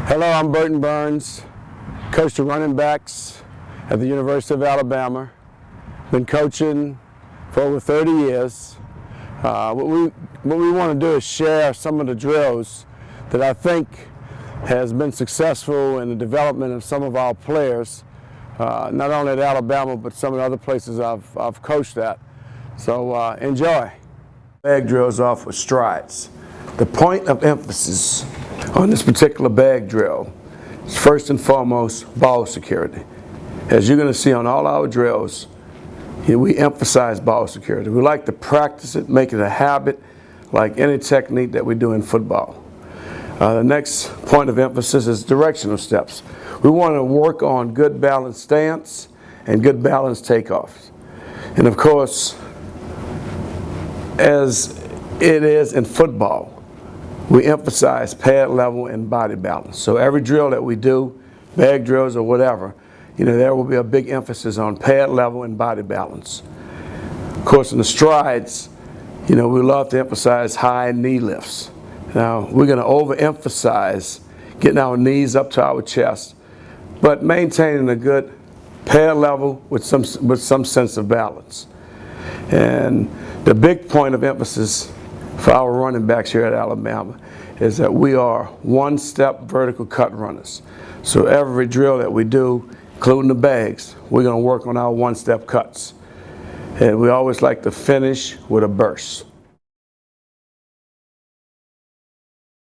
Hello, I'm Burton Burns, coach the running backs at the University of Alabama. Been coaching for over 30 years. What we want to do is share some of the drills that I think has been successful in the development of some of our players, not only at Alabama, but some of the other places I've coached at. So enjoy. Bag drills off with strides. The point of emphasis on this particular bag drill is first and foremost ball security. As you're going to see on all our drills, we emphasize ball security. We like to practice it, make it a habit, like any technique that we do in football. The next point of emphasis is directional steps. We want to work on good balanced stance and good balanced takeoffs. And of course, as it is in football, we emphasize pad level and body balance. So every drill that we do, bag drills or whatever, there will be a big emphasis on pad level and body balance. Of course, in the strides, we love to emphasize high knee lifts. Now, we're going to overemphasize getting our knees up to our chest, but maintaining a good pad level with some sense of balance. And the big point of emphasis for our running backs here at Alabama is that we are one-step vertical cut runners. So every drill that we do, including the bags, we're going to work on our one-step cuts. And we always like to finish with a burst.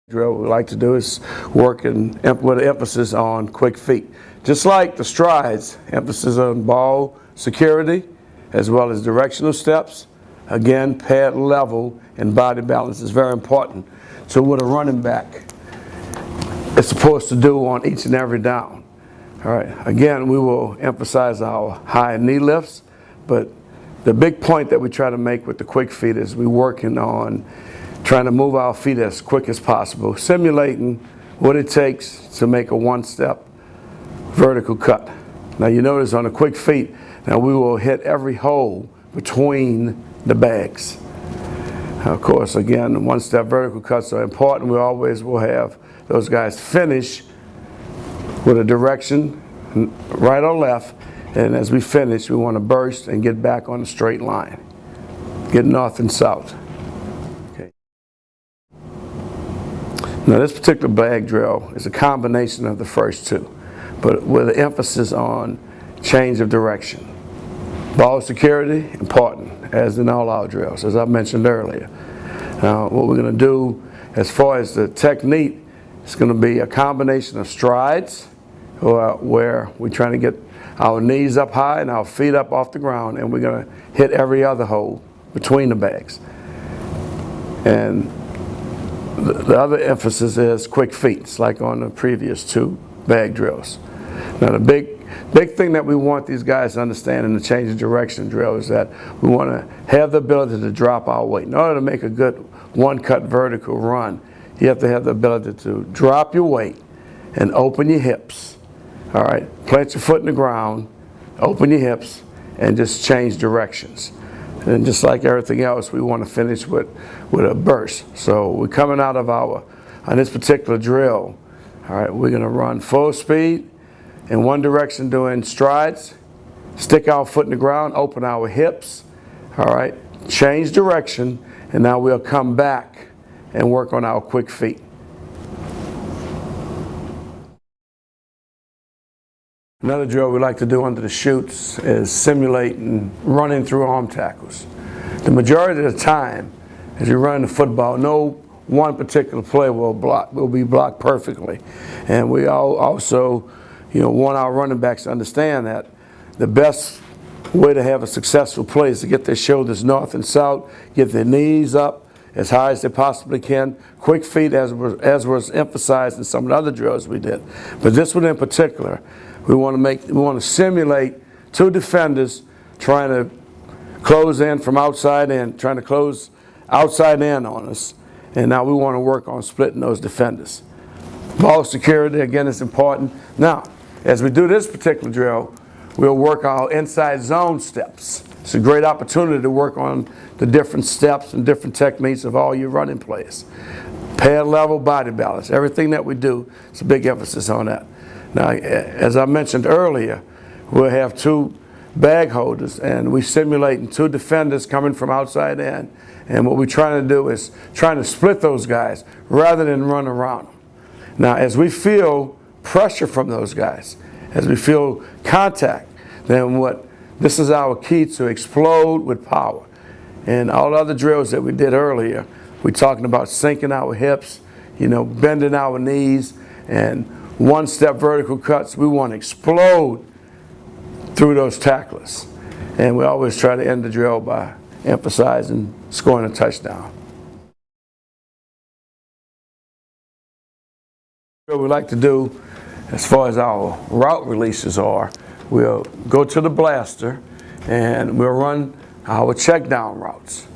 Drill we like to do is work with an emphasis on quick feet. Just like the strides, emphasis on ball security as well as directional steps. Again, pad level and body balance is very important. So what a running back is supposed to do on each and every down. All right, again, we will emphasize our high knee lifts, but the big point that we try to make with the quick feet is we're working on trying to move our feet as quick as possible, simulating what it takes to make a one-step vertical cut. Now you notice on the quick feet, now we will hit every hole between the bags. Of course, again, one-step vertical cuts are important. We always will have those guys finish with a direction, right or left, and as we finish, we want to burst and get back on the straight line. Get north and south. Okay. Now, this particular bag drill is a combination of the first two, but with an emphasis on change of direction. Ball security, important, as in all our drills, as I mentioned earlier. Now, what we're going to do as far as the technique, it's going to be a combination of strides, where we're trying to get our knees up high and our feet up off the ground, and we're going to hit every other hole between the bags. And the other emphasis is quick feet, it's like on the previous two bag drills. Now, the big thing that we want these guys to understand in the change of direction drill is that we want to have the ability to drop our weight. In order to make a good one-cut vertical run, you have to have the ability to drop your weight and open your hips. All right, plant your foot in the ground, open your hips, and just change directions. And just like everything else, we want to finish with a burst. So we're coming out of on this particular drill, all right, we're going to run full speed in one direction doing strides, stick our foot in the ground, open our hips, all right, change direction, and now we'll come back and work on our quick feet. Another drill we like to do under the chutes is simulating running through arm tackles. The majority of the time, as you run the football, no one particular play will be blocked perfectly. And we also want our running backs to understand that the best way to have a successful play is to get their shoulders north and south, get their knees up as high as they possibly can. Quick feet, as was emphasized in some of the other drills we did. But this one in particular, we want to simulate two defenders trying to close in from outside in, trying to close outside in on us. And now we want to work on splitting those defenders. Ball security, again, is important. Now, as we do this particular drill, we'll work our inside zone steps. It's a great opportunity to work on the different steps and different techniques of all your running plays. pad level, body balance. Everything that we do, it's a big emphasis on that. Now, as I mentioned earlier, we'll have 2 bag holders, and we simulating 2 defenders coming from outside in. And what we're trying to do is trying to split those guys rather than run around them. Now, as we feel pressure from those guys, as we feel contact, then this is our key to explode with power. And all the other drills that we did earlier, we're talking about sinking our hips, bending our knees, and 1-step vertical cuts. We want to explode through those tacklers. And we always try to end the drill by emphasizing scoring a touchdown. What we like to do as far as our route releases are, we'll go to the blaster and we'll run our check down routes.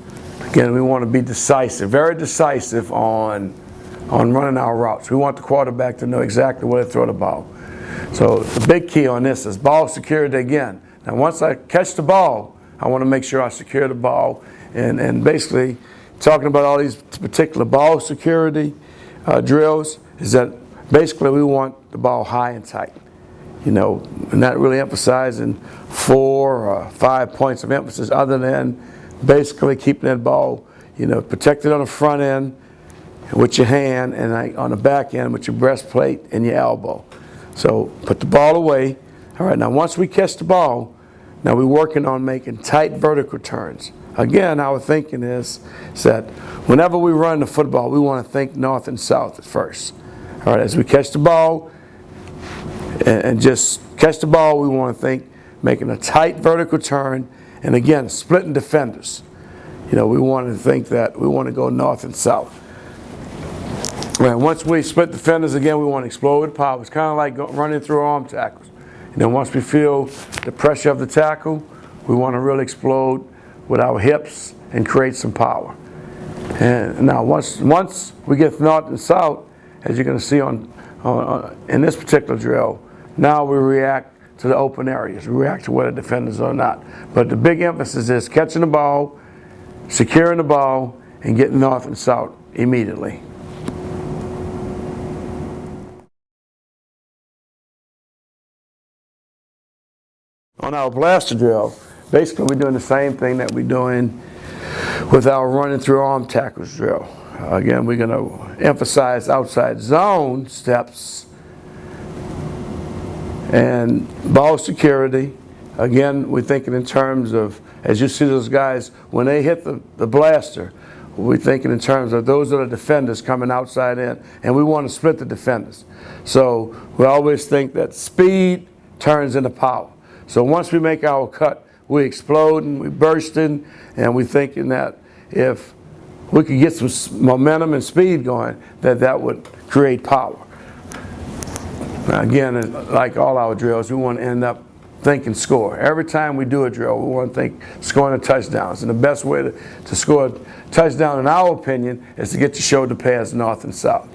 Again, we want to be decisive, very decisive on running our routes. We want the quarterback to know exactly where to throw the ball. So the big key on this is ball security again. Now once I catch the ball, I want to make sure I secure the ball. And basically talking about all these particular ball security drills is that basically we want the ball high and tight. Not really emphasizing 4 or 5 points of emphasis other than basically keeping that ball, protected on the front end with your hand and on the back end with your breastplate and your elbow. So put the ball away. All right, now once we catch the ball, now we're working on making tight vertical turns. Again, our thinking is that whenever we run the football, we want to think north and south at first. All right, as we catch the ball and just catch the ball, we want to think making a tight vertical turn, and again, splitting defenders. We want to think that we want to go north and south. And once we split defenders, again, we want to explode with power. It's kind of like running through arm tackles. Once we feel the pressure of the tackle, we want to really explode with our hips and create some power. And now once we get north and south, as you're going to see in this particular drill, now we react to the open areas. We react to where the defenders are not. But the big emphasis is catching the ball, securing the ball, and getting north and south immediately. On our blaster drill, basically we're doing the same thing that we're doing with our running through arm tackles drill. Again, we're going to emphasize outside zone steps and ball security. Again, we're thinking in terms of, as you see those guys, when they hit the blaster, we're thinking in terms of those are the defenders coming outside in, and we want to split the defenders. So we always think that speed turns into power. So once we make our cut, we exploding, we bursting, and we're thinking that if we could get some momentum and speed going, that would create power. Now again, like all our drills, we want to end up thinking score. Every time we do a drill, we want to think scoring a touchdowns. And the best way to score a touchdown, in our opinion, is to get your shoulder pads north and south.